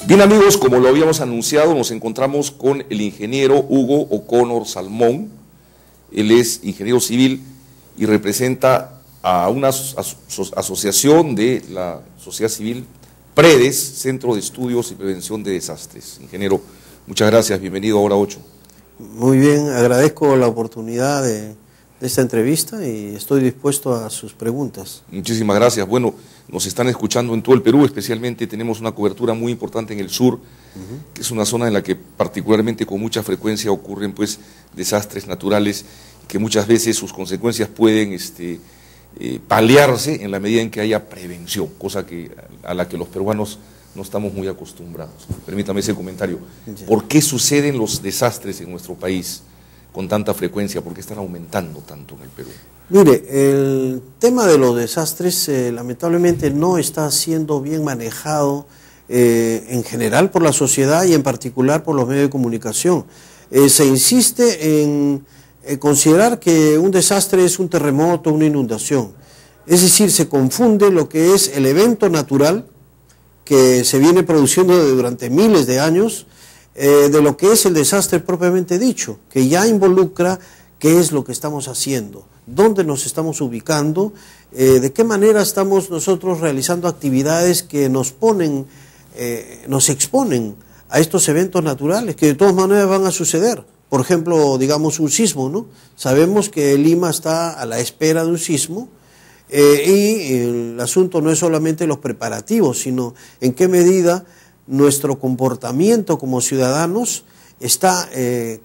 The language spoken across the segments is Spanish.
Bien amigos, como lo habíamos anunciado, nos encontramos con el ingeniero Hugo O'Connor Salmón. Él es ingeniero civil y representa a una asociación de la sociedad civil, PREDES, Centro de Estudios y Prevención de Desastres. Ingeniero, muchas gracias, bienvenido a Hora 8. Muy bien, agradezco la oportunidad de esta entrevista y estoy dispuesto a sus preguntas. Muchísimas gracias. Bueno, nos están escuchando en todo el Perú, especialmente tenemos una cobertura muy importante en el sur, que es una zona en la que particularmente con mucha frecuencia ocurren pues desastres naturales, que muchas veces sus consecuencias pueden paliarse en la medida en que haya prevención, cosa a la que los peruanos no estamos muy acostumbrados. Permítame ese comentario. ¿Por qué suceden los desastres en nuestro país con tanta frecuencia? ¿Por qué están aumentando tanto en el Perú? Mire, el tema de los desastres lamentablemente no está siendo bien manejado en general por la sociedad y en particular por los medios de comunicación. Se insiste en considerar que un desastre es un terremoto, una inundación. Es decir, se confunde lo que es el evento natural que se viene produciendo durante miles de años de lo que es el desastre propiamente dicho, que ya involucra qué es lo que estamos haciendo, dónde nos estamos ubicando, de qué manera estamos nosotros realizando actividades que nos exponen a estos eventos naturales que de todas maneras van a suceder. Por ejemplo, digamos un sismo, ¿no? Sabemos que Lima está a la espera de un sismo y el asunto no es solamente los preparativos, sino en qué medida nuestro comportamiento como ciudadanos está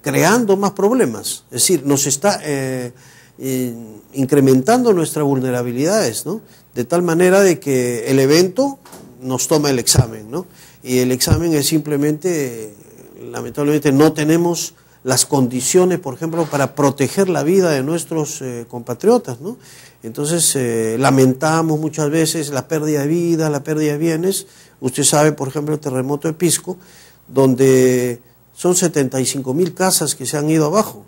creando más problemas, es decir, nos está incrementando nuestras vulnerabilidades, ¿no? De tal manera de que el evento nos toma el examen, ¿no? Y el examen es simplemente, lamentablemente no tenemos las condiciones, por ejemplo, para proteger la vida de nuestros compatriotas, ¿no? Entonces lamentamos muchas veces la pérdida de vida, la pérdida de bienes. Usted sabe, por ejemplo, el terremoto de Pisco, donde son 75.000 casas que se han ido abajo.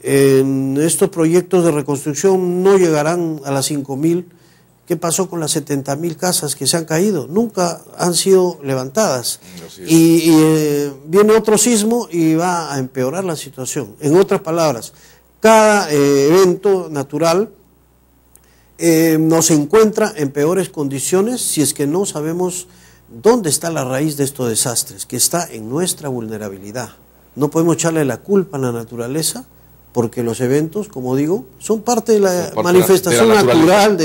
En estos proyectos de reconstrucción no llegarán a las 5.000. ¿Qué pasó con las 70.000 casas que se han caído? Nunca han sido levantadas. Y viene otro sismo y va a empeorar la situación. En otras palabras, cada evento natural nos encuentra en peores condiciones si es que no sabemos dónde está la raíz de estos desastres, que está en nuestra vulnerabilidad. No podemos echarle la culpa a la naturaleza, porque los eventos, como digo, son parte de la manifestación natural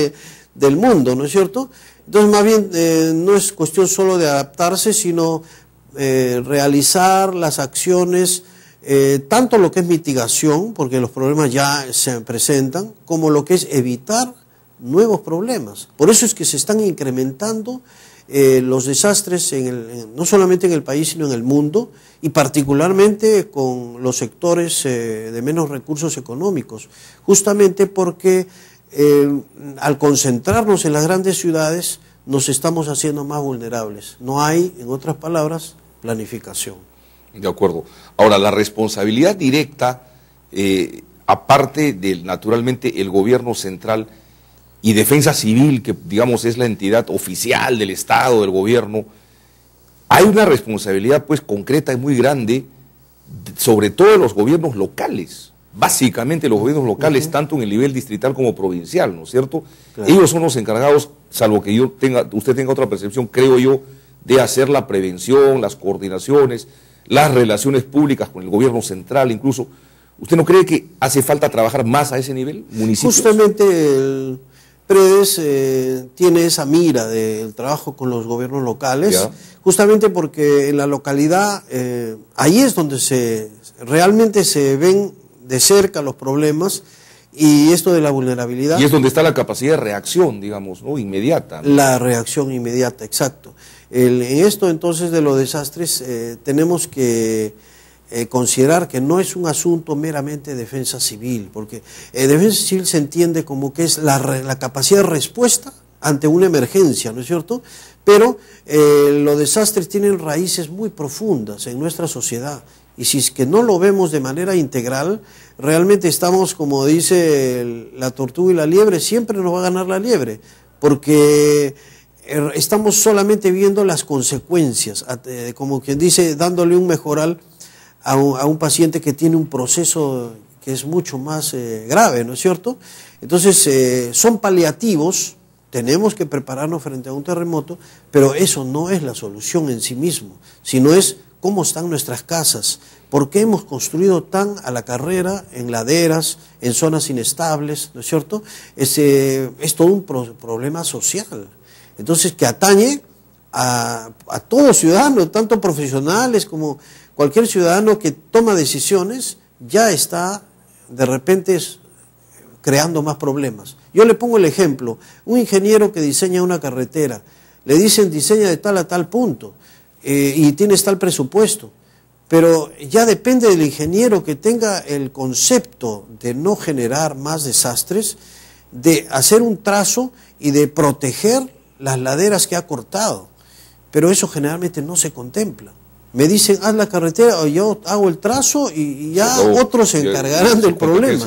del mundo, ¿no es cierto? Entonces, más bien, no es cuestión solo de adaptarse, sino realizar las acciones, tanto lo que es mitigación, porque los problemas ya se presentan, como lo que es evitar nuevos problemas. Por eso es que se están incrementando los desastres no solamente en el país, sino en el mundo, y particularmente con los sectores de menos recursos económicos, justamente porque al concentrarnos en las grandes ciudades nos estamos haciendo más vulnerables. No hay, en otras palabras, planificación. De acuerdo. Ahora, la responsabilidad directa, aparte de, naturalmente, el gobierno central y Defensa Civil, que digamos es la entidad oficial del Estado, del gobierno, hay una responsabilidad pues concreta y muy grande, sobre todo de los gobiernos locales, básicamente los gobiernos locales, tanto en el nivel distrital como provincial, ¿no es cierto? Claro. Ellos son los encargados, salvo que usted tenga otra percepción, creo yo, de hacer la prevención, las coordinaciones, las relaciones públicas con el gobierno central incluso. ¿Usted no cree que hace falta trabajar más a ese nivel, municipios? Justamente el PREDES tiene esa mira del trabajo con los gobiernos locales, justamente porque en la localidad, ahí es donde realmente se ven de cerca los problemas y esto de la vulnerabilidad. Y es donde está la capacidad de reacción, digamos, ¿no? Inmediata, ¿no? La reacción inmediata, exacto. En esto entonces de los desastres tenemos que considerar que no es un asunto meramente de defensa civil, porque defensa civil se entiende como que es la capacidad de respuesta ante una emergencia, ¿no es cierto? Pero los desastres tienen raíces muy profundas en nuestra sociedad, y si es que no lo vemos de manera integral, realmente estamos, como dice la tortuga y la liebre, siempre nos va a ganar la liebre, porque estamos solamente viendo las consecuencias, como quien dice, dándole un mejoral a un paciente que tiene un proceso que es mucho más grave, ¿no es cierto? Entonces, son paliativos, tenemos que prepararnos frente a un terremoto, pero eso no es la solución en sí mismo, sino es cómo están nuestras casas, por qué hemos construido tan a la carrera, en laderas, en zonas inestables, ¿no es cierto? Es todo un problema social, entonces que atañe a todo ciudadano, tanto profesionales como cualquier ciudadano que toma decisiones, ya está de repente creando más problemas. Yo le pongo el ejemplo, un ingeniero que diseña una carretera, le dicen diseña de tal a tal punto y tienes tal presupuesto, pero ya depende del ingeniero que tenga el concepto de no generar más desastres, de hacer un trazo y de proteger las laderas que ha cortado, pero eso generalmente no se contempla. Me dicen, haz la carretera, o yo hago el trazo y ya otros se encargarán del problema.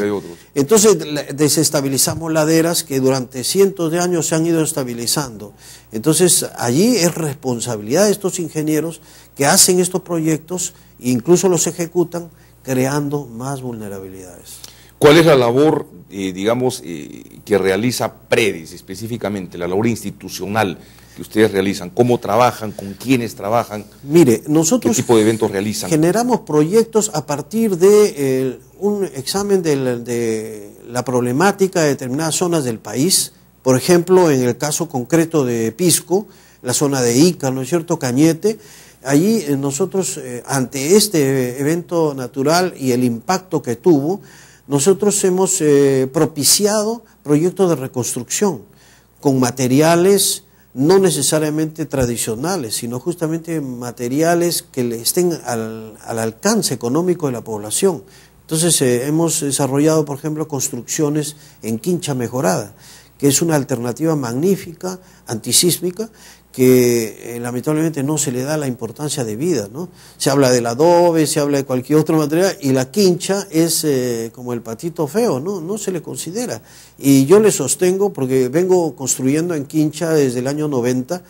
Entonces desestabilizamos laderas que durante cientos de años se han ido estabilizando. Entonces allí es responsabilidad de estos ingenieros que hacen estos proyectos e incluso los ejecutan creando más vulnerabilidades. ¿Cuál es la labor, que realiza PREDES específicamente, la labor institucional que ustedes realizan? ¿Cómo trabajan? ¿Con quiénes trabajan? Mire, nosotros ¿qué tipo de eventos realizan? Generamos proyectos a partir de un examen de la problemática de determinadas zonas del país. Por ejemplo, en el caso concreto de Pisco, la zona de Ica, ¿no es cierto?, Cañete. Allí nosotros, ante este evento natural y el impacto que tuvo, nosotros hemos propiciado proyectos de reconstrucción con materiales no necesariamente tradicionales, sino justamente materiales que le estén al alcance económico de la población. Entonces hemos desarrollado, por ejemplo, construcciones en quincha mejorada, que es una alternativa magnífica, antisísmica, que lamentablemente no se le da la importancia debida, ¿no? Se habla del adobe, se habla de cualquier otro material, y la quincha es como el patito feo, ¿no? No se le considera. Y yo le sostengo, porque vengo construyendo en quincha desde el año 90,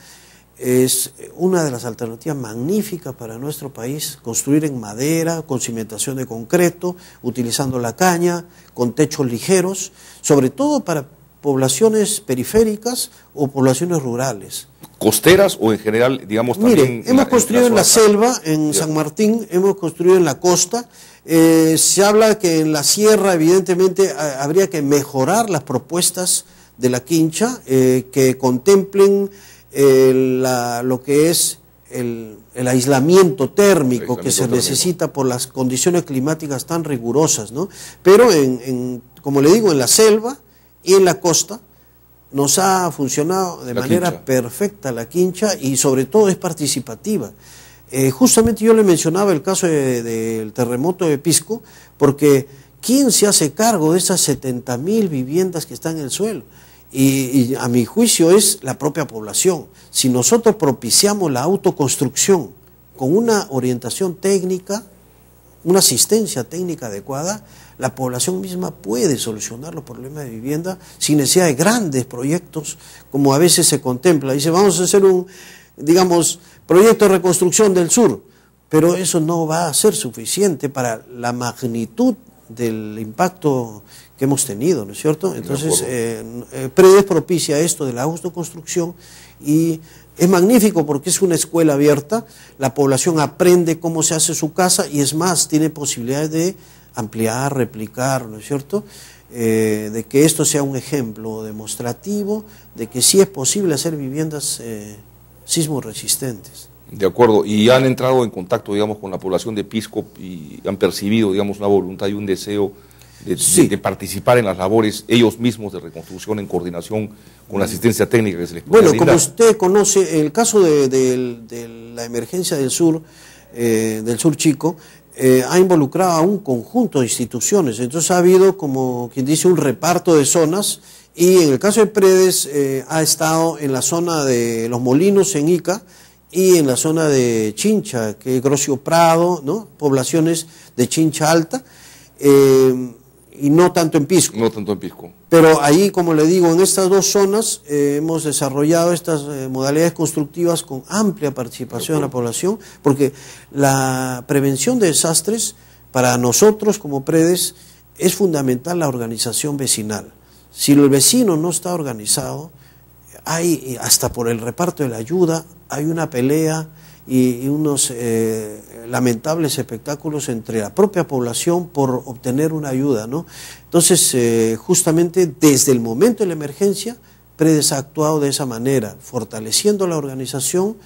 es una de las alternativas magníficas para nuestro país, construir en madera, con cimentación de concreto, utilizando la caña, con techos ligeros, sobre todo para poblaciones periféricas o poblaciones rurales. ¿Costeras o en general, digamos, también? Mire, hemos construido en la selva, en San Martín, hemos construido en la costa. Se habla que en la sierra, evidentemente, habría que mejorar las propuestas de la quincha, que contemplen lo que es el aislamiento térmico que se necesita por las condiciones climáticas tan rigurosas, ¿no? Pero, como le digo, en la selva y en la costa, nos ha funcionado de manera perfecta la quincha y sobre todo es participativa. Justamente yo le mencionaba el caso del terremoto de Pisco, porque ¿quién se hace cargo de esas 70.000 viviendas que están en el suelo? Y a mi juicio es la propia población. Si nosotros propiciamos la autoconstrucción con una orientación técnica, una asistencia técnica adecuada, la población misma puede solucionar los problemas de vivienda sin necesidad de grandes proyectos, como a veces se contempla. Dice, vamos a hacer un, proyecto de reconstrucción del sur, pero eso no va a ser suficiente para la magnitud del impacto que hemos tenido, ¿no es cierto? Entonces, PREDES propicia esto de la autoconstrucción y es magnífico porque es una escuela abierta, la población aprende cómo se hace su casa y es más, tiene posibilidades de ampliar, replicar, ¿no es cierto? De que esto sea un ejemplo demostrativo de que sí es posible hacer viviendas sismo resistentes. De acuerdo, y han entrado en contacto, digamos, con la población de Pisco y han percibido, digamos, una voluntad y un deseo de participar en las labores ellos mismos de reconstrucción en coordinación con la asistencia técnica que se les puede brindar. Como usted conoce, el caso de la emergencia del sur chico, ha involucrado a un conjunto de instituciones, entonces ha habido, como quien dice, un reparto de zonas, y en el caso de PREDES ha estado en la zona de Los Molinos en Ica y en la zona de Chincha, que es Grocio Prado, ¿no? Poblaciones de Chincha Alta, y no tanto en Pisco. No tanto en Pisco. Pero ahí, como le digo, en estas dos zonas hemos desarrollado estas modalidades constructivas con amplia participación de la población, porque la prevención de desastres para nosotros como PREDES es fundamental la organización vecinal. Si el vecino no está organizado, hay, hasta por el reparto de la ayuda, hay una pelea y unos lamentables espectáculos entre la propia población por obtener una ayuda, ¿no? Entonces, justamente desde el momento de la emergencia, PREDES ha actuado de esa manera, fortaleciendo la organización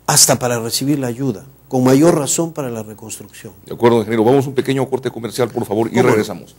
hasta para recibir la ayuda, con mayor razón para la reconstrucción. De acuerdo, ingeniero. Vamos a un pequeño corte comercial, por favor, y regresamos.